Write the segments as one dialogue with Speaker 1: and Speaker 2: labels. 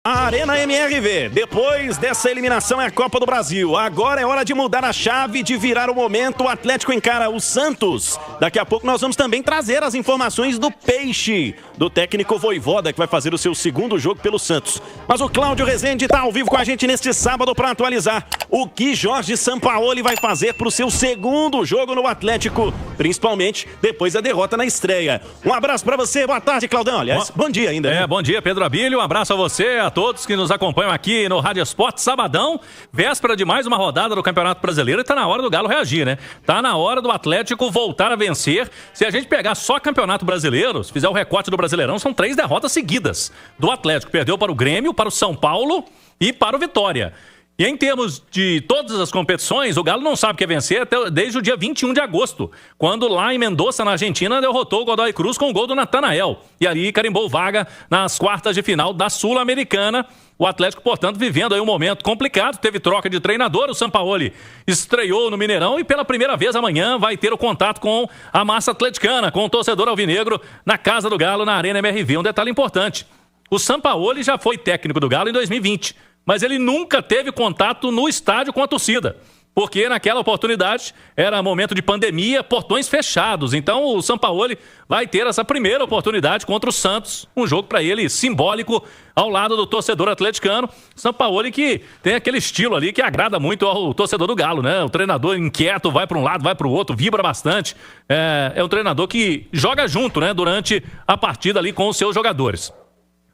Speaker 1: A Arena MRV, depois dessa eliminação é a Copa do Brasil. Agora é hora de mudar a chave, de virar o momento. O Atlético encara o Santos. Daqui a pouco nós vamos também trazer as informações do Peixe, do técnico Vojvoda, que vai fazer o seu segundo jogo pelo Santos. Mas o Cláudio Rezende está ao vivo com a gente neste sábado para atualizar o que Jorge Sampaoli vai fazer para o seu segundo jogo no Atlético, principalmente depois da derrota na estreia. Um abraço para você, boa tarde, Claudão. Aliás, bom dia ainda. Né?
Speaker 2: Bom dia, Pedro Abílio. Um abraço a você, a todos que nos acompanham aqui no Rádio Esporte, sabadão, véspera de mais uma rodada do Campeonato Brasileiro, e tá na hora do Galo reagir, né? Tá na hora do Atlético voltar a vencer. Se a gente pegar só Campeonato Brasileiro, se fizer o recorte do Brasileirão, são 3 derrotas seguidas do Atlético. Perdeu para o Grêmio, para o São Paulo e para o Vitória. E em termos de todas as competições, o Galo não sabe o que é vencer desde o dia 21 de agosto, quando lá em Mendoza, na Argentina, derrotou o Godoy Cruz com o gol do Natanael. E ali carimbou vaga nas quartas de final da Sul-Americana. O Atlético, portanto, vivendo aí um momento complicado, teve troca de treinador, o Sampaoli estreou no Mineirão e pela primeira vez amanhã vai ter o contato com a massa atleticana, com o torcedor alvinegro na Casa do Galo, na Arena MRV. Um detalhe importante, o Sampaoli já foi técnico do Galo em 2020. Mas ele nunca teve contato no estádio com a torcida, porque naquela oportunidade era momento de pandemia, portões fechados. Então o Sampaoli vai ter essa primeira oportunidade contra o Santos, um jogo para ele simbólico ao lado do torcedor atleticano. Sampaoli que tem aquele estilo ali que agrada muito ao torcedor do Galo, né? O treinador inquieto, vai para um lado, vai para o outro, vibra bastante. É um treinador que joga junto, né? Durante a partida ali com os seus jogadores.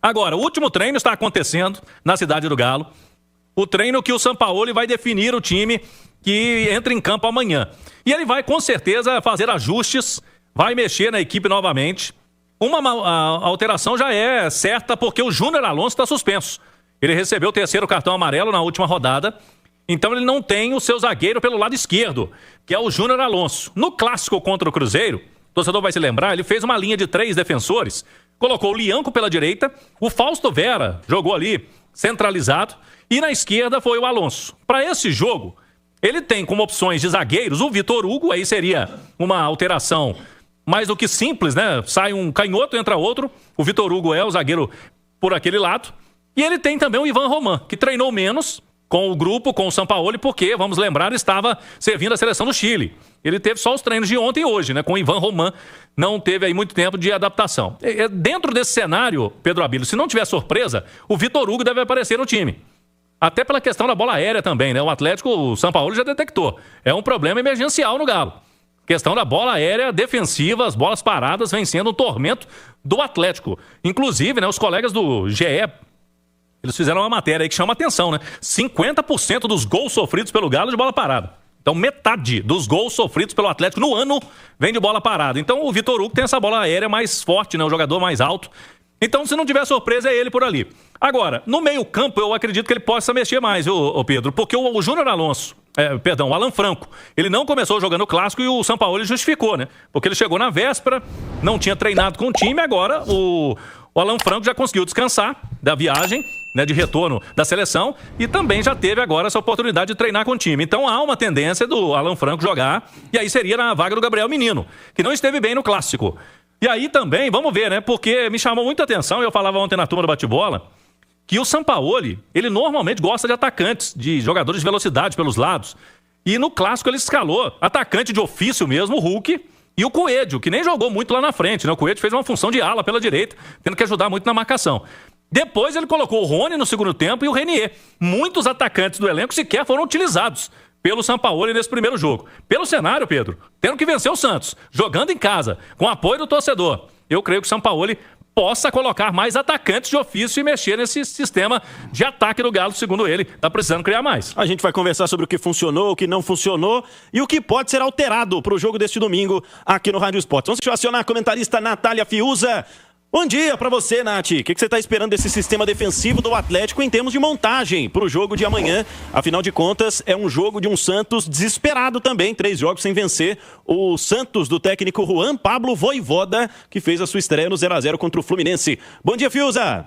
Speaker 2: Agora, o último treino está acontecendo na Cidade do Galo. O treino que o Sampaoli vai definir o time que entra em campo amanhã. E ele vai, com certeza, fazer ajustes, vai mexer na equipe novamente. Uma alteração já é certa, porque o Júnior Alonso está suspenso. Ele recebeu o 3º cartão amarelo na última rodada. Então ele não tem o seu zagueiro pelo lado esquerdo, que é o Júnior Alonso. No clássico contra o Cruzeiro, o torcedor vai se lembrar, ele fez uma linha de 3 defensores. Colocou o Lianco pela direita, o Fausto Vera jogou ali centralizado e na esquerda foi o Alonso. Para esse jogo, ele tem como opções de zagueiros o Vitor Hugo, aí seria uma alteração mais do que simples, né? Sai um canhoto, entra outro, o Vitor Hugo é o zagueiro por aquele lado. E ele tem também o Ivan Roman, que treinou menos com o grupo, com o Sampaoli, porque, vamos lembrar, estava servindo a seleção do Chile. Ele teve só os treinos de ontem e hoje, né? Com o Ivan Roman, não teve aí muito tempo de adaptação. Dentro desse cenário, Pedro Abílio, se não tiver surpresa, o Vitor Hugo deve aparecer no time. Até pela questão da bola aérea também, né? O Atlético, o Sampaoli já detectou. É um problema emergencial no Galo. Questão da bola aérea defensiva, as bolas paradas vem sendo um tormento do Atlético. Inclusive, né, os colegas do GE, eles fizeram uma matéria aí que chama atenção, né? 50% dos gols sofridos pelo Galo de bola parada. Então, metade dos gols sofridos pelo Atlético no ano vem de bola parada. Então, o Vitor Hugo tem essa bola aérea mais forte, né? O jogador mais alto. Então, se não tiver surpresa, é ele por ali. Agora, no meio-campo, eu acredito que ele possa mexer mais, ô Pedro, porque o Júnior Alonso, o Alan Franco, ele não começou jogando o clássico e o Sampaoli justificou, né? Porque ele chegou na véspera, não tinha treinado com o time, agora o Alan Franco já conseguiu descansar da viagem, né, de retorno da seleção, e também já teve agora essa oportunidade de treinar com o time. Então há uma tendência do Alan Franco jogar, e aí seria na vaga do Gabriel Menino, que não esteve bem no clássico. E aí também, vamos ver, né, porque me chamou muita atenção, eu falava ontem na turma do bate-bola, que o Sampaoli, ele normalmente gosta de atacantes, de jogadores de velocidade pelos lados. E no clássico ele escalou atacante de ofício mesmo, o Hulk, e o Coelho, que nem jogou muito lá na frente, né? O Coelho fez uma função de ala pela direita, tendo que ajudar muito na marcação. Depois ele colocou o Rony no segundo tempo e o Renier. Muitos atacantes do elenco sequer foram utilizados pelo Sampaoli nesse primeiro jogo. Pelo cenário, Pedro, tendo que vencer o Santos, jogando em casa, com apoio do torcedor, eu creio que o Sampaoli possa colocar mais atacantes de ofício e mexer nesse sistema de ataque do Galo, segundo ele, tá precisando criar mais.
Speaker 1: A gente vai conversar sobre o que funcionou, o que não funcionou e o que pode ser alterado para o jogo deste domingo aqui no Rádio Esporte. Vamos acionar a comentarista Natália Fiuza. Bom dia para você, Nath. O que você está esperando desse sistema defensivo do Atlético em termos de montagem para o jogo de amanhã? Afinal de contas, é um jogo de um Santos desesperado também. 3 jogos sem vencer. O Santos do técnico Juan Pablo Vojvoda, que fez a sua estreia no 0-0 contra o Fluminense. Bom dia, Fiuza.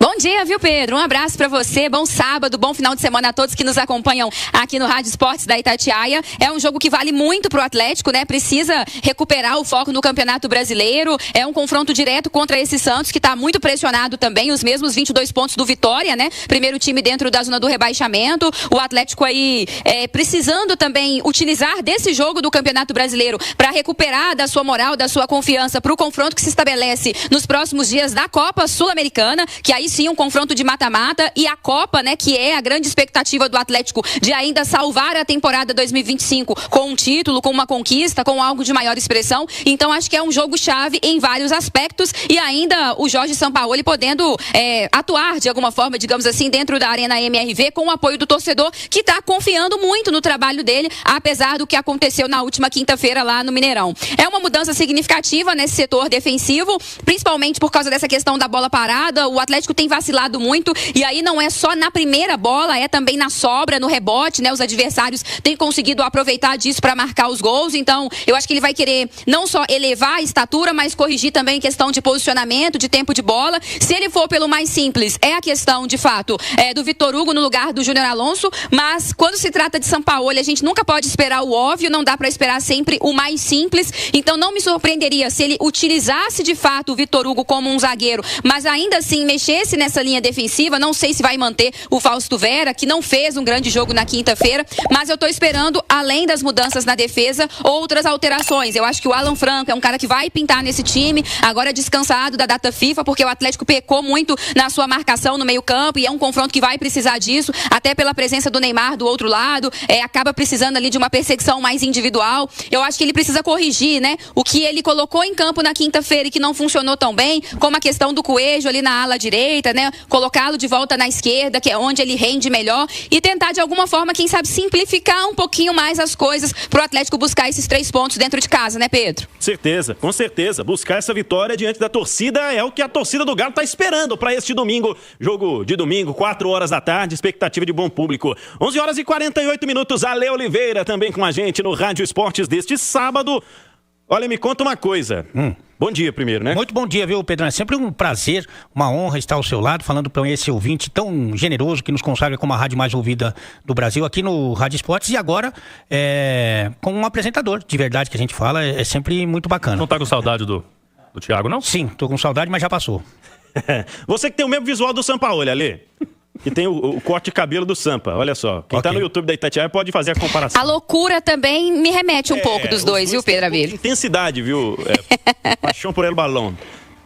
Speaker 3: Bom Bom dia, viu, Pedro? Um abraço pra você, bom sábado, bom final de semana a todos que nos acompanham aqui no Rádio Esportes da Itatiaia. É um jogo que vale muito pro Atlético, né? Precisa recuperar o foco no Campeonato Brasileiro. É um confronto direto contra esse Santos, que tá muito pressionado também, os mesmos 22 pontos do Vitória, né? Primeiro time dentro da zona do rebaixamento. O Atlético aí precisando também utilizar desse jogo do Campeonato Brasileiro para recuperar da sua moral, da sua confiança pro confronto que se estabelece nos próximos dias da Copa Sul-Americana, que aí sim um confronto de mata-mata, e a Copa, né, que é a grande expectativa do Atlético de ainda salvar a temporada 2025 com um título, com uma conquista, com algo de maior expressão. Então acho que é um jogo chave em vários aspectos, e ainda o Jorge Sampaoli podendo atuar de alguma forma, digamos assim, dentro da Arena MRV, com o apoio do torcedor, que está confiando muito no trabalho dele, apesar do que aconteceu na última quinta-feira lá no Mineirão. É uma mudança significativa nesse setor defensivo, principalmente por causa dessa questão da bola parada. O Atlético tem vacilado muito, e aí não é só na primeira bola, é também na sobra, no rebote, né? Os adversários têm conseguido aproveitar disso para marcar os gols. Então eu acho que ele vai querer não só elevar a estatura, mas corrigir também a questão de posicionamento, de tempo de bola. Se ele for pelo mais simples, é a questão de fato do Vitor Hugo no lugar do Júnior Alonso, mas quando se trata de Sampaoli, a gente nunca pode esperar o óbvio, não dá para esperar sempre o mais simples. Então não me surpreenderia se ele utilizasse de fato o Vitor Hugo como um zagueiro, mas ainda assim mexesse nessa linha defensiva. Não sei se vai manter o Fausto Vera, que não fez um grande jogo na quinta-feira, mas eu tô esperando, além das mudanças na defesa, outras alterações. Eu acho que o Alan Franco é um cara que vai pintar nesse time, agora descansado da data FIFA, porque o Atlético pecou muito na sua marcação no meio-campo, e é um confronto que vai precisar disso, até pela presença do Neymar do outro lado, acaba precisando ali de uma perseguição mais individual. Eu acho que ele precisa corrigir, né, o que ele colocou em campo na quinta-feira e que não funcionou tão bem, como a questão do Coelho ali na ala direita, né, colocá-lo de volta na esquerda, que é onde ele rende melhor, e tentar de alguma forma, quem sabe, simplificar um pouquinho mais as coisas pro Atlético buscar esses 3 pontos dentro de casa, né, Pedro?
Speaker 1: Certeza, com certeza. Buscar essa vitória diante da torcida é o que a torcida do Galo tá esperando para este domingo. Jogo de domingo, 4 horas da tarde, expectativa de bom público. 11 horas e 48 minutos, Ale Oliveira também com a gente no Rádio Esportes deste sábado. Olha, me conta uma coisa. Bom dia primeiro, né?
Speaker 4: Muito bom dia, viu, Pedro? É sempre um prazer, uma honra estar ao seu lado, falando para esse ouvinte tão generoso que nos consagra como a rádio mais ouvida do Brasil aqui no Rádio Esportes, e agora com um apresentador de verdade que a gente fala, é sempre muito bacana.
Speaker 2: Não tá com saudade do Thiago, não?
Speaker 4: Sim, tô com saudade, mas já passou.
Speaker 1: Você que tem o mesmo visual do Sampaoli, Ale. Que tem o corte de cabelo do Sampa, olha só. Quem tá no YouTube da Itatiaia pode fazer a comparação.
Speaker 3: A loucura também me remete um pouco dos dois, viu, Pedro Abelho?
Speaker 1: Intensidade, viu? Paixão por el balão.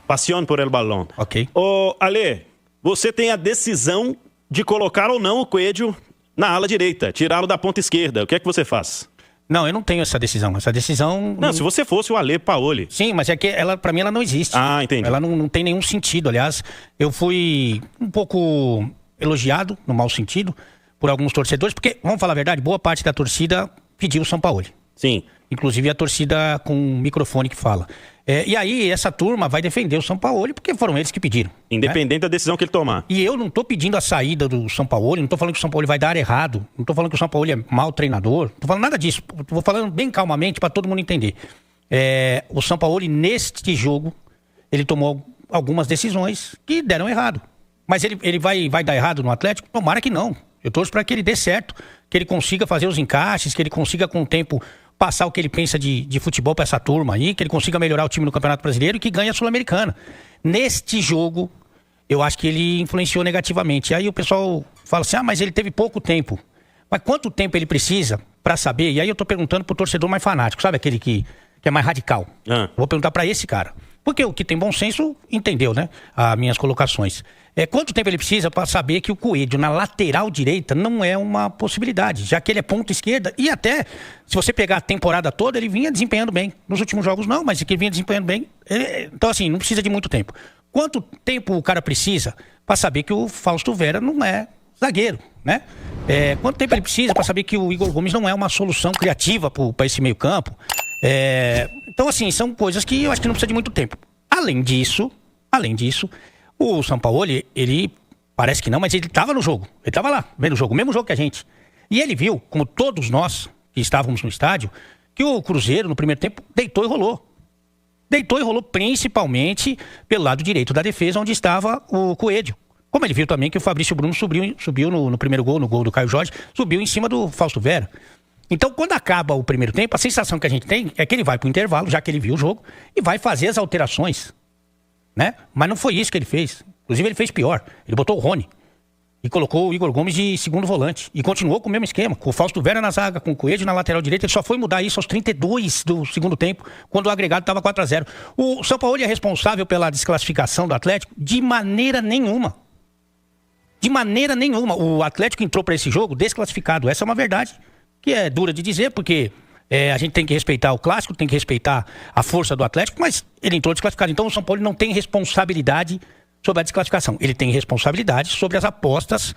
Speaker 1: Passione por el balão.
Speaker 4: Ok.
Speaker 1: Ô, Ale, você tem a decisão de colocar ou não o Coelho na ala direita, tirá-lo da ponta esquerda. O que é que você faz?
Speaker 4: Não, eu não tenho essa decisão. Essa decisão...
Speaker 1: Não, se você fosse o Ale Paoli.
Speaker 4: Sim, mas é que pra mim ela não existe.
Speaker 1: Ah, entendi.
Speaker 4: Ela não tem nenhum sentido. Aliás, eu fui um pouco elogiado, no mau sentido, por alguns torcedores, porque, vamos falar a verdade, boa parte da torcida pediu o Sampaoli.
Speaker 1: Sim.
Speaker 4: Inclusive a torcida com um microfone que fala. E aí essa turma vai defender o Sampaoli porque foram eles que pediram.
Speaker 1: Independente da decisão que ele tomar.
Speaker 4: E eu não estou pedindo a saída do Sampaoli, não estou falando que o Sampaoli vai dar errado, não estou falando que o Sampaoli é mau treinador, não estou falando nada disso. Vou falando bem calmamente para todo mundo entender. O Sampaoli, neste jogo, ele tomou algumas decisões que deram errado. Mas ele vai dar errado no Atlético? Tomara que não. Eu torço para que ele dê certo, que ele consiga fazer os encaixes, que ele consiga com o tempo passar o que ele pensa de futebol para essa turma aí, que ele consiga melhorar o time no Campeonato Brasileiro e que ganhe a Sul-Americana. Neste jogo, eu acho que ele influenciou negativamente. E aí o pessoal fala assim, mas ele teve pouco tempo. Mas quanto tempo ele precisa para saber? E aí eu tô perguntando pro torcedor mais fanático, sabe aquele que é mais radical? Vou perguntar para esse cara. Porque o que tem bom senso entendeu, né? As minhas colocações. Quanto tempo ele precisa para saber que o Coelho na lateral direita não é uma possibilidade, já que ele é ponta esquerda, e até, se você pegar a temporada toda, ele vinha desempenhando bem. Nos últimos jogos não, mas ele vinha desempenhando bem. Então assim, não precisa de muito tempo. Quanto tempo o cara precisa para saber que o Fausto Vera não é zagueiro, né? Quanto tempo ele precisa para saber que o Igor Gomes não é uma solução criativa para esse meio campo? Então assim, são coisas que eu acho que não precisa de muito tempo. Além disso, o Sampaoli, ele parece que não, mas ele estava no jogo. Ele estava lá, vendo o jogo, o mesmo jogo que a gente. E ele viu, como todos nós que estávamos no estádio, que o Cruzeiro, no primeiro tempo, deitou e rolou. Deitou e rolou principalmente pelo lado direito da defesa, onde estava o Coelho. Como ele viu também que o Fabrício Bruno subiu no primeiro gol, no gol do Caio Jorge, subiu em cima do Fausto Vera. Então, quando acaba o primeiro tempo, a sensação que a gente tem é que ele vai pro intervalo, já que ele viu o jogo, e vai fazer as alterações, né? Mas não foi isso que ele fez. Inclusive, ele fez pior. Ele botou o Rony e colocou o Igor Gomes de segundo volante. E continuou com o mesmo esquema, com o Fausto Vera na zaga, com o Coelho na lateral direita. Ele só foi mudar isso aos 32 do segundo tempo, quando o agregado estava 4-0. O São Paulo é responsável pela desclassificação do Atlético? De maneira nenhuma. De maneira nenhuma. O Atlético entrou para esse jogo desclassificado. Essa é uma verdade que é dura de dizer, porque a gente tem que respeitar o clássico, tem que respeitar a força do Atlético, mas ele entrou desclassificado. Então o São Paulo não tem responsabilidade sobre a desclassificação. Ele tem responsabilidade sobre as apostas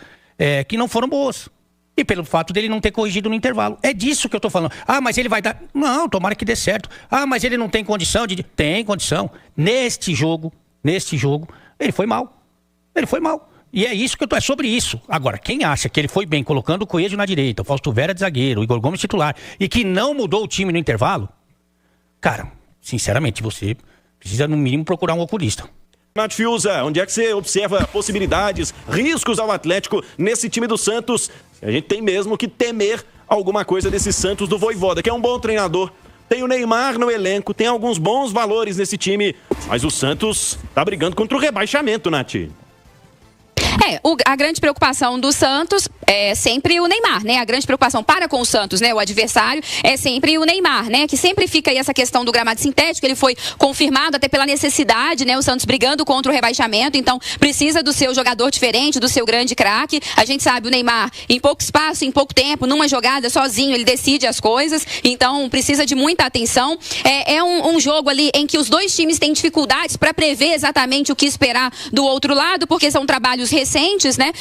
Speaker 4: que não foram boas. E pelo fato dele não ter corrigido no intervalo. É disso que eu tô falando. Ah, mas ele vai dar... Não, tomara que dê certo. Ah, mas ele não tem condição de... Tem condição. Neste jogo, ele foi mal. Ele foi mal. E é isso que eu tô... É sobre isso. Agora, quem acha que ele foi bem colocando o Coelho na direita, o Fausto Vera de zagueiro, o Igor Gomes titular, e que não mudou o time no intervalo, cara, sinceramente, você precisa no mínimo procurar um oculista.
Speaker 1: Nath Fiuza, onde é que você observa possibilidades, riscos ao Atlético nesse time do Santos? A gente tem mesmo que temer alguma coisa desse Santos do Vojvoda, que é um bom treinador. Tem o Neymar no elenco, tem alguns bons valores nesse time, mas o Santos tá brigando contra o rebaixamento, Nath.
Speaker 3: A grande preocupação do Santos é sempre o Neymar, né? A grande preocupação para com o Santos, né? O adversário é sempre o Neymar, né? Que sempre fica aí essa questão do gramado sintético, ele foi confirmado até pela necessidade, né? O Santos brigando contra o rebaixamento, então precisa do seu jogador diferente, do seu grande craque. A gente sabe, o Neymar, em pouco espaço, em pouco tempo, numa jogada, sozinho, ele decide as coisas, então precisa de muita atenção. É um jogo ali em que os dois times têm dificuldades para prever exatamente o que esperar do outro lado, porque são trabalhos recentes, né?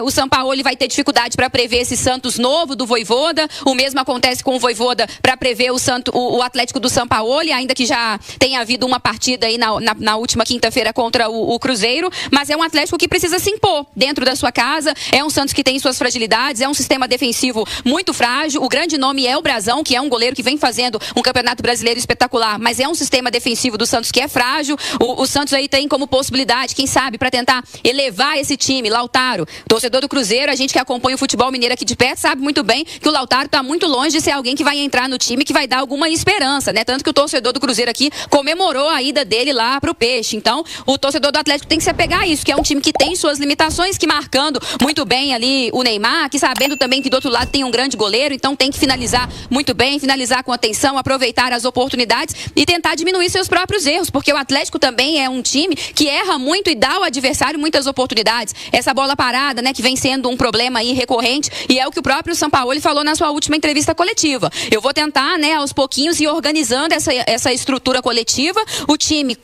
Speaker 3: O Sampaoli vai ter dificuldade para prever esse Santos novo do Vojvoda. O mesmo acontece com o Vojvoda para prever o Atlético do Sampaoli, ainda que já tenha havido uma partida aí na última quinta-feira contra o Cruzeiro, mas é um Atlético que precisa se impor dentro da sua casa, é um Santos que tem suas fragilidades, é um sistema defensivo muito frágil. O grande nome é o Brazão, que é um goleiro que vem fazendo um campeonato brasileiro espetacular, mas é um sistema defensivo do Santos que é frágil. O Santos aí tem como possibilidade, quem sabe, para tentar elevar esse time, Lautaro, torcedor do Cruzeiro, a gente que acompanha o futebol mineiro aqui de perto sabe muito bem que o Lautaro está muito longe de ser alguém que vai entrar no time, que vai dar alguma esperança, né? Tanto que o torcedor do Cruzeiro aqui comemorou a ida dele lá pro Peixe. Então, o torcedor do Atlético tem que se apegar a isso, que é um time que tem suas limitações, que marcando muito bem ali o Neymar, que sabendo também que do outro lado tem um grande goleiro, então tem que finalizar muito bem, finalizar com atenção, aproveitar as oportunidades e tentar diminuir seus próprios erros, porque o Atlético também é um time que erra muito e dá ao adversário muitas oportunidades. Essa bola parada, né, que vem sendo um problema aí recorrente, e é o que o próprio Sampaoli falou na sua última entrevista coletiva. Eu vou tentar, né, aos pouquinhos ir organizando essa estrutura coletiva. O time,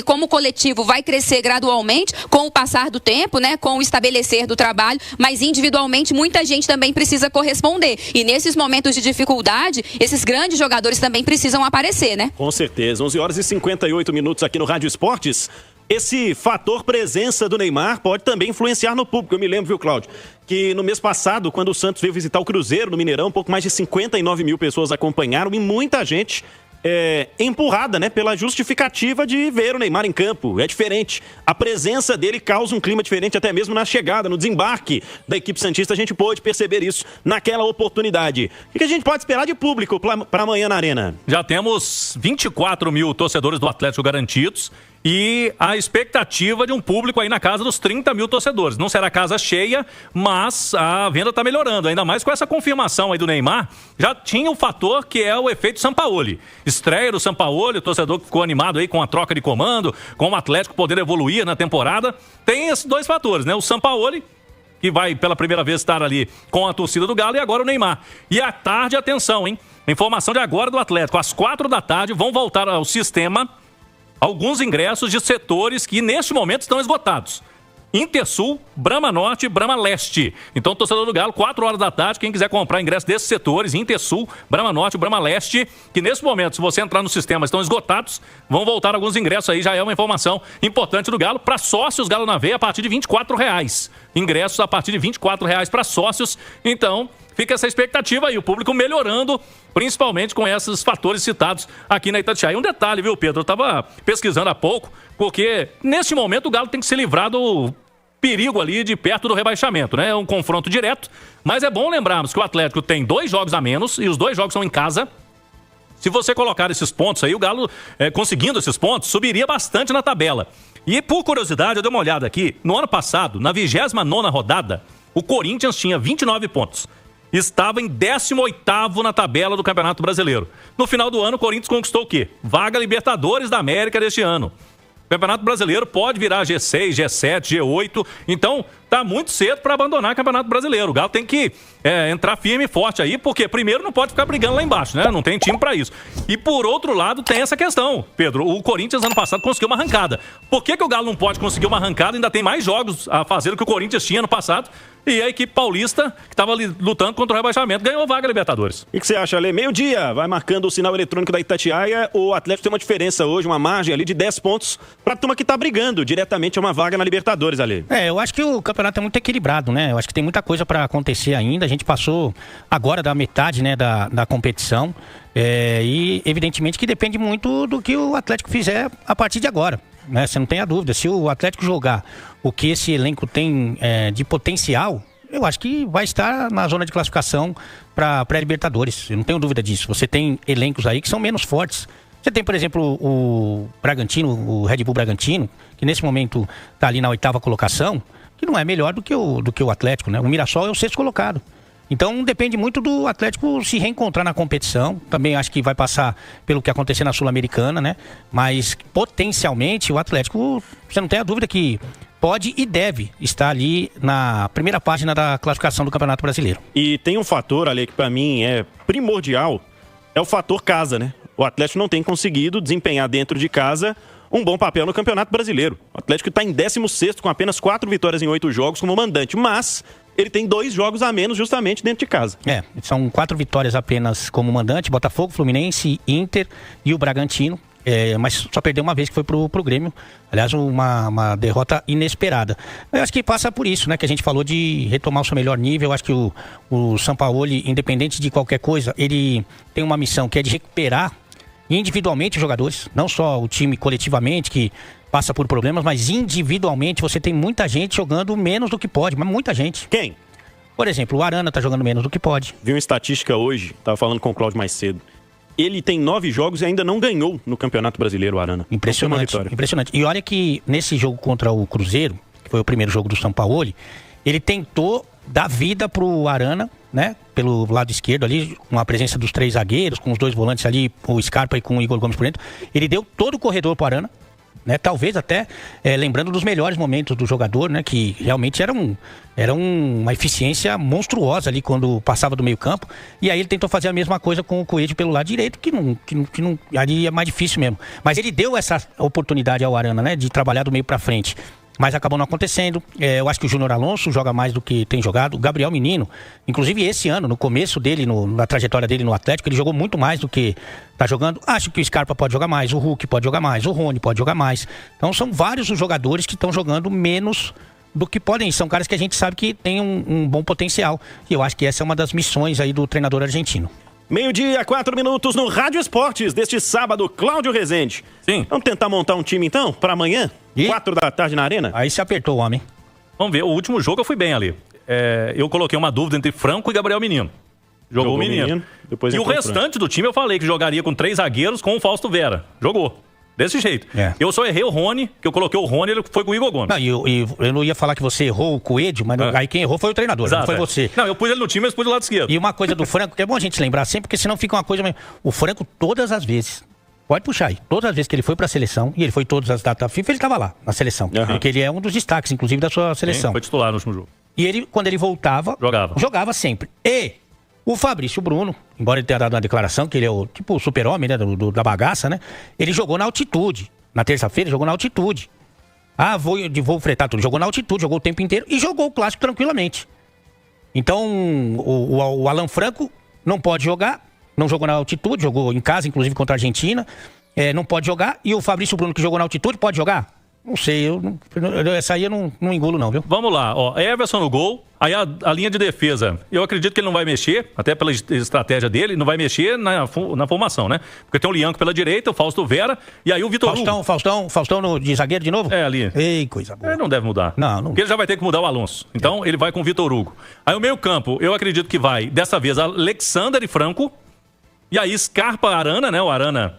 Speaker 3: como coletivo, vai crescer gradualmente com o passar do tempo, né, com o estabelecer do trabalho, mas individualmente muita gente também precisa corresponder. E nesses momentos de dificuldade, esses grandes jogadores também precisam aparecer, né?
Speaker 1: Com certeza. 11h58 aqui no Rádio Esportes. Esse fator presença do Neymar pode também influenciar no público. Eu me lembro, viu, Cláudio, que no mês passado, quando o Santos veio visitar o Cruzeiro no Mineirão, um pouco mais de 59 mil pessoas acompanharam e muita gente empurrada, né, pela justificativa de ver o Neymar em campo. É diferente. A presença dele causa um clima diferente até mesmo na chegada, no desembarque da equipe santista. A gente pôde perceber isso naquela oportunidade. O que a gente pode esperar de público para amanhã na Arena?
Speaker 2: Já temos 24 mil torcedores do Atlético garantidos e a expectativa de um público aí na casa dos 30 mil torcedores. Não será casa cheia, mas a venda está melhorando, ainda mais com essa confirmação aí do Neymar. Já tinha o fator que é o efeito Sampaoli. Estreia do Sampaoli, o torcedor que ficou animado aí com a troca de comando, com o Atlético poder evoluir na temporada. Tem esses dois fatores, né? O Sampaoli, que vai pela primeira vez estar ali com a torcida do Galo, e agora o Neymar. E à tarde, atenção, hein? Informação de agora do Atlético. Às 4 da tarde vão voltar ao sistema alguns ingressos de setores que neste momento estão esgotados. Intersul, Brama Norte e Brama Leste. Então, torcedor do Galo, 4 horas da tarde, quem quiser comprar ingresso desses setores, Intersul, Brama Norte e Brama Leste, que nesse momento, se você entrar no sistema, estão esgotados, vão voltar alguns ingressos aí, já é uma informação importante do Galo. Para sócios, Galo na Veia, a partir de R$24. Ingressos a partir de R$24 para sócios. Então, fica essa expectativa aí, o público melhorando, principalmente com esses fatores citados aqui na Itatiaia. Um detalhe, viu, Pedro? Eu estava pesquisando há pouco, porque neste momento o Galo tem que se livrar do perigo ali de perto do rebaixamento, né? É um confronto direto, mas é bom lembrarmos que o Atlético tem 2 jogos a menos e os 2 jogos são em casa. Se você colocar esses pontos aí, o Galo, conseguindo esses pontos, subiria bastante na tabela. E por curiosidade, eu dei uma olhada aqui, no ano passado, na 29ª rodada, o Corinthians tinha 29 pontos. Estava em 18º na tabela do Campeonato Brasileiro. No final do ano, o Corinthians conquistou o quê? Vaga Libertadores da América deste ano. O Campeonato Brasileiro pode virar G6, G7, G8. Então, tá muito cedo para abandonar o Campeonato Brasileiro. O Galo tem que entrar firme e forte aí, porque primeiro não pode ficar brigando lá embaixo, né? Não tem time para isso. E por outro lado, tem essa questão, Pedro. O Corinthians ano passado conseguiu uma arrancada. Por que o Galo não pode conseguir uma arrancada? Ainda tem mais jogos a fazer do que o Corinthians tinha no passado. E a equipe paulista, que estava lutando contra o rebaixamento, ganhou vaga Libertadores.
Speaker 1: O que você acha, Ale? Meio-dia, vai marcando o sinal eletrônico da Itatiaia. O Atlético tem uma diferença hoje, uma margem ali de 10 pontos para a turma que está brigando diretamente a uma vaga na Libertadores, Ale.
Speaker 4: Eu acho que o campeonato é muito equilibrado, né? Eu acho que tem muita coisa para acontecer ainda. A gente passou agora da metade, né, da competição. E evidentemente que depende muito do que o Atlético fizer a partir de agora, né? Você não tem a dúvida. Se o Atlético jogar o que esse elenco tem de potencial, eu acho que vai estar na zona de classificação para pré-Libertadores. Eu não tenho dúvida disso. Você tem elencos aí que são menos fortes. Você tem, por exemplo, o Bragantino, o Red Bull Bragantino, que nesse momento está ali na 8ª colocação, que não é melhor do que o Atlético, né? O Mirassol é o 6º colocado. Então depende muito do Atlético se reencontrar na competição. Também acho que vai passar pelo que acontecer na Sul-Americana, né? Mas potencialmente o Atlético, você não tem a dúvida que pode e deve estar ali na primeira página da classificação do Campeonato Brasileiro.
Speaker 1: E tem um fator, Ale, que para mim é primordial, é o fator casa, né? O Atlético não tem conseguido desempenhar dentro de casa um bom papel no Campeonato Brasileiro. O Atlético está em 16º com apenas 4 vitórias em 8 jogos como mandante, mas ele tem 2 jogos a menos justamente dentro de casa.
Speaker 4: São 4 vitórias apenas como mandante, Botafogo, Fluminense, Inter e o Bragantino. Mas só perdeu uma vez, que foi pro Grêmio. Aliás, uma derrota inesperada. Eu acho que passa por isso, né? Que a gente falou de retomar o seu melhor nível. Eu acho que o Sampaoli, independente de qualquer coisa, ele tem uma missão que é de recuperar individualmente os jogadores. Não só o time coletivamente, que passa por problemas, mas individualmente você tem muita gente jogando menos do que pode. Mas muita gente.
Speaker 1: Quem?
Speaker 4: Por exemplo, o Arana tá jogando menos do que pode.
Speaker 1: Vi uma estatística hoje, tava falando com o Cláudio mais cedo. Ele tem 9 jogos e ainda não ganhou no Campeonato Brasileiro, o Arana.
Speaker 4: Impressionante, impressionante. E olha que nesse jogo contra o Cruzeiro, que foi o primeiro jogo do Sampaoli, ele tentou dar vida pro Arana, né? Pelo lado esquerdo ali, com a presença dos 3 zagueiros, com os 2 volantes ali, o Scarpa e com o Igor Gomes por dentro. Ele deu todo o corredor pro Arana, né? Talvez até lembrando dos melhores momentos do jogador, né? Que realmente era uma eficiência monstruosa ali quando passava do meio campo. E aí ele tentou fazer a mesma coisa com o Coelho pelo lado direito, que não ali é mais difícil mesmo. Mas ele deu essa oportunidade ao Arana, né? De trabalhar do meio para frente. Mas acabou não acontecendo. Eu acho que o Júnior Alonso joga mais do que tem jogado. O Gabriel Menino, inclusive esse ano, no começo dele, na trajetória dele no Atlético, ele jogou muito mais do que tá jogando. Acho que o Scarpa pode jogar mais, o Hulk pode jogar mais, o Rony pode jogar mais. Então são vários os jogadores que estão jogando menos do que podem. São caras que a gente sabe que tem um bom potencial. E eu acho que essa é uma das missões aí do treinador argentino.
Speaker 1: 12:04 no Rádio Esportes deste sábado, Cláudio Rezende.
Speaker 2: Sim.
Speaker 1: Vamos tentar montar um time então, para amanhã? 4 da tarde na Arena?
Speaker 4: Aí se apertou o homem.
Speaker 2: Vamos ver, o último jogo eu fui bem ali. Eu coloquei uma dúvida entre Franco e Gabriel Menino. Jogou o Menino.
Speaker 1: Depois
Speaker 2: e o restante do time eu falei que jogaria com 3 zagueiros com o Fausto Vera. Jogou. Desse jeito. Eu só errei o Rony, que eu coloquei o Rony, ele foi com o Igor Gomes.
Speaker 4: Não, eu não ia falar que você errou o Coelho, mas aí quem errou foi o treinador, não foi você.
Speaker 2: Não, eu pus ele no time, mas pus do lado esquerdo.
Speaker 4: E uma coisa do Franco, que é bom a gente lembrar sempre, porque senão fica uma coisa... O Franco, todas as vezes, pode puxar aí, todas as vezes que ele foi pra seleção, e ele foi todas as datas FIFA, ele tava lá, na seleção. Porque ele é um dos destaques, inclusive, da sua seleção.
Speaker 2: Sim, foi titular no último jogo.
Speaker 4: E ele, quando ele voltava... Jogava sempre. E o Fabrício Bruno, embora ele tenha dado uma declaração que ele é o tipo o super-homem, né, da bagaça, né? Ele jogou na altitude. Na terça-feira, jogou na altitude. Vou fretar tudo. Jogou na altitude, jogou o tempo inteiro e jogou o clássico tranquilamente. Então, o Alan Franco não pode jogar, não jogou na altitude, jogou em casa, inclusive contra a Argentina, não pode jogar. E o Fabrício Bruno, que jogou na altitude, pode jogar? Não sei, essa aí eu não engulo não, viu?
Speaker 2: Vamos lá, ó, Everson no gol, aí a linha de defesa, eu acredito que ele não vai mexer, até pela estratégia dele, não vai mexer na formação, né? Porque tem o Lianco pela direita, o Fausto Vera, e aí o Vitor Hugo.
Speaker 4: Faustão de zagueiro de novo?
Speaker 2: É, ali.
Speaker 4: Ei, coisa boa.
Speaker 2: Ele não deve mudar.
Speaker 4: Não.
Speaker 2: Porque ele já vai ter que mudar o Alonso. Então, ele vai com o Vitor Hugo. Aí o meio campo, eu acredito que vai, dessa vez, Alexander e Franco, e aí Scarpa, Arana, né? O Arana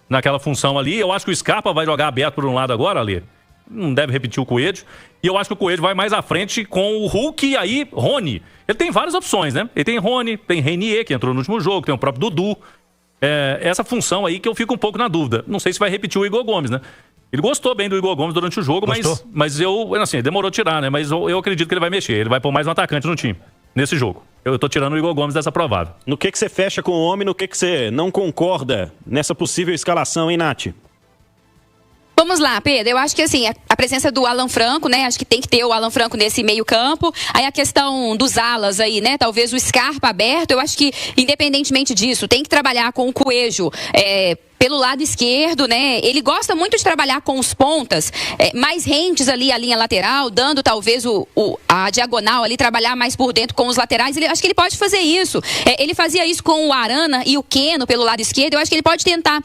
Speaker 2: naquela função ali. Eu acho que o Scarpa vai jogar aberto por um lado agora, ali. Não deve repetir o Coelho. E eu acho que o Coelho vai mais à frente com o Hulk e aí Rony. Ele tem várias opções, né? Ele tem Rony, tem Renier, que entrou no último jogo, tem o próprio Dudu. Essa função aí que eu fico um pouco na dúvida. Não sei se vai repetir o Igor Gomes, né? Ele gostou bem do Igor Gomes durante o jogo, mas eu, assim, demorou a tirar, né? Mas eu acredito que ele vai mexer. Ele vai pôr mais um atacante no time, nesse jogo. Eu tô tirando o Igor Gomes dessa provável.
Speaker 1: No que você fecha com o homem, no que você não concorda nessa possível escalação, hein, Nath?
Speaker 3: Vamos lá, Pedro. Eu acho que assim, a presença do Alan Franco, né? Acho que tem que ter o Alan Franco nesse meio campo. Aí a questão dos alas aí, né? Talvez o Scarpa aberto. Eu acho que, independentemente disso, tem que trabalhar com o Coelho pelo lado esquerdo, né? Ele gosta muito de trabalhar com os pontas mais rentes ali, a linha lateral, dando talvez a diagonal ali, trabalhar mais por dentro com os laterais. Acho que ele pode fazer isso. Ele fazia isso com o Arana e o Keno pelo lado esquerdo. Eu acho que ele pode tentar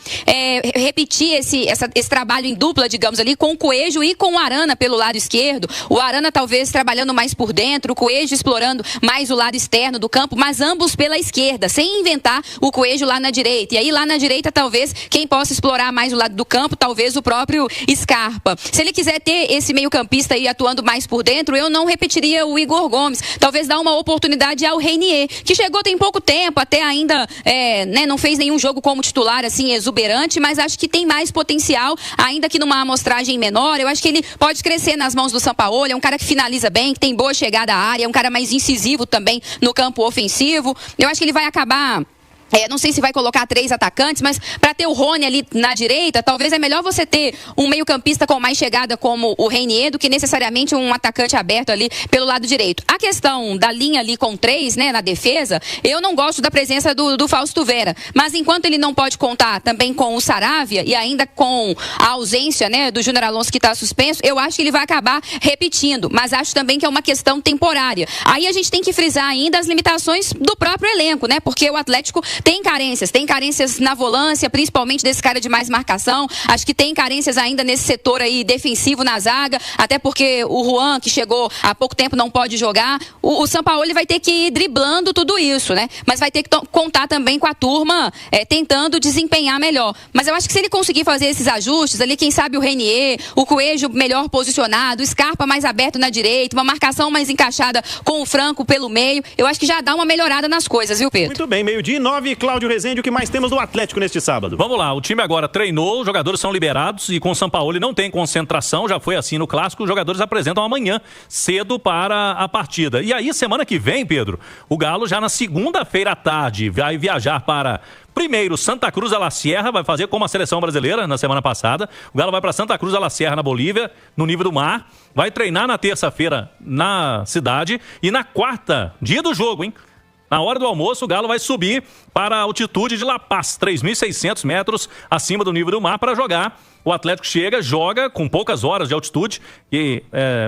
Speaker 3: repetir esse trabalho em dupla, digamos ali, com o Coelho e com o Arana pelo lado esquerdo. O Arana talvez trabalhando mais por dentro, o Coelho explorando mais o lado externo do campo, mas ambos pela esquerda, sem inventar o Coelho lá na direita. E aí lá na direita talvez quem possa explorar mais o lado do campo, talvez o próprio Scarpa. Se ele quiser ter esse meio campista aí atuando mais por dentro, eu não repetiria o Igor Gomes. Talvez dar uma oportunidade ao Renier, que chegou tem pouco tempo, até ainda não fez nenhum jogo como titular assim exuberante, mas acho que tem mais potencial, ainda que numa amostragem menor. Eu acho que ele pode crescer nas mãos do Sampaoli. É um cara que finaliza bem, que tem boa chegada à área, é um cara mais incisivo também no campo ofensivo. Eu acho que ele vai acabar... não sei se vai colocar 3 atacantes, mas para ter o Rony ali na direita, talvez é melhor você ter um meio-campista com mais chegada como o Renier do que necessariamente um atacante aberto ali pelo lado direito. A questão da linha ali com 3, né, na defesa, eu não gosto da presença do Fausto Vera, mas enquanto ele não pode contar também com o Saravia e ainda com a ausência, né, do Júnior Alonso que está suspenso, eu acho que ele vai acabar repetindo, mas acho também que é uma questão temporária. Aí a gente tem que frisar ainda as limitações do próprio elenco, né, porque o Atlético tem carências na volância, principalmente desse cara de mais marcação. Acho que tem carências ainda nesse setor aí defensivo na zaga, até porque o Juan, que chegou há pouco tempo, não pode jogar. O Sampaoli vai ter que ir driblando tudo isso, né? Mas vai ter que contar também com a turma tentando desempenhar melhor. Mas eu acho que se ele conseguir fazer esses ajustes ali, quem sabe o Renier, o Coelho melhor posicionado, o Scarpa mais aberto na direita, uma marcação mais encaixada com o Franco pelo meio, eu acho que já dá uma melhorada nas coisas, viu, Pedro?
Speaker 1: Muito bem, 12:09, Cláudio Rezende, o que mais temos do Atlético neste sábado?
Speaker 2: Vamos lá, o time agora treinou, os jogadores são liberados e com o Sampaoli não tem concentração, já foi assim no Clássico, os jogadores apresentam amanhã cedo para a partida. E aí, semana que vem, Pedro, o Galo já na segunda-feira à tarde vai viajar para... Primeiro, Santa Cruz de la Sierra, vai fazer como a seleção brasileira na semana passada. O Galo vai para Santa Cruz de la Sierra, na Bolívia, no nível do mar. Vai treinar na terça-feira na cidade e na quarta, dia do jogo, hein? Na hora do almoço, o Galo vai subir para a altitude de La Paz, 3.600 metros acima do nível do mar, para jogar. O Atlético chega, joga com poucas horas de altitude, e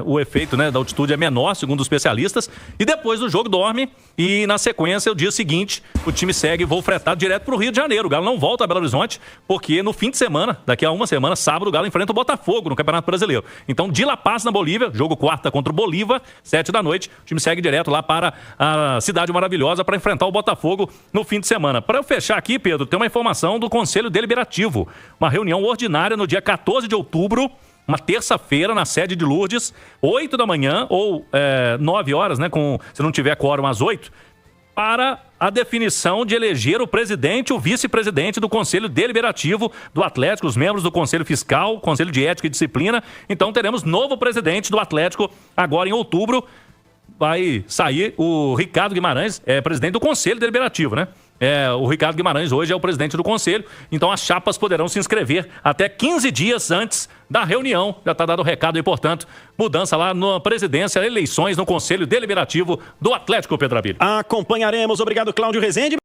Speaker 2: o efeito, né, da altitude é menor, segundo os especialistas, e depois do jogo dorme, e na sequência, o dia seguinte, o time segue voo fretado direto para o Rio de Janeiro. O Galo não volta a Belo Horizonte, porque no fim de semana, daqui a uma semana, sábado, o Galo enfrenta o Botafogo no Campeonato Brasileiro. Então, de La Paz, na Bolívia, jogo quarta contra o Bolívar, 7 da noite, o time segue direto lá para a Cidade Maravilhosa para enfrentar o Botafogo no fim de semana. Para eu fechar aqui, Pedro, tem uma informação do Conselho Deliberativo, uma reunião ordinária no dia 14 de outubro, uma terça-feira, na sede de Lourdes, 8 da manhã, ou 9 horas, né, se não tiver quórum às 8, para a definição de eleger o presidente e o vice-presidente do Conselho Deliberativo do Atlético, os membros do Conselho Fiscal, Conselho de Ética e Disciplina. Então teremos novo presidente do Atlético agora em outubro. Vai sair o Ricardo Guimarães, presidente do Conselho Deliberativo, né? O Ricardo Guimarães hoje é o presidente do Conselho, então as chapas poderão se inscrever até 15 dias antes da reunião. Já está dado o recado aí, portanto, mudança lá na presidência, eleições no Conselho Deliberativo do Atlético, Pedro Abílio.
Speaker 1: Acompanharemos. Obrigado, Cláudio Rezende.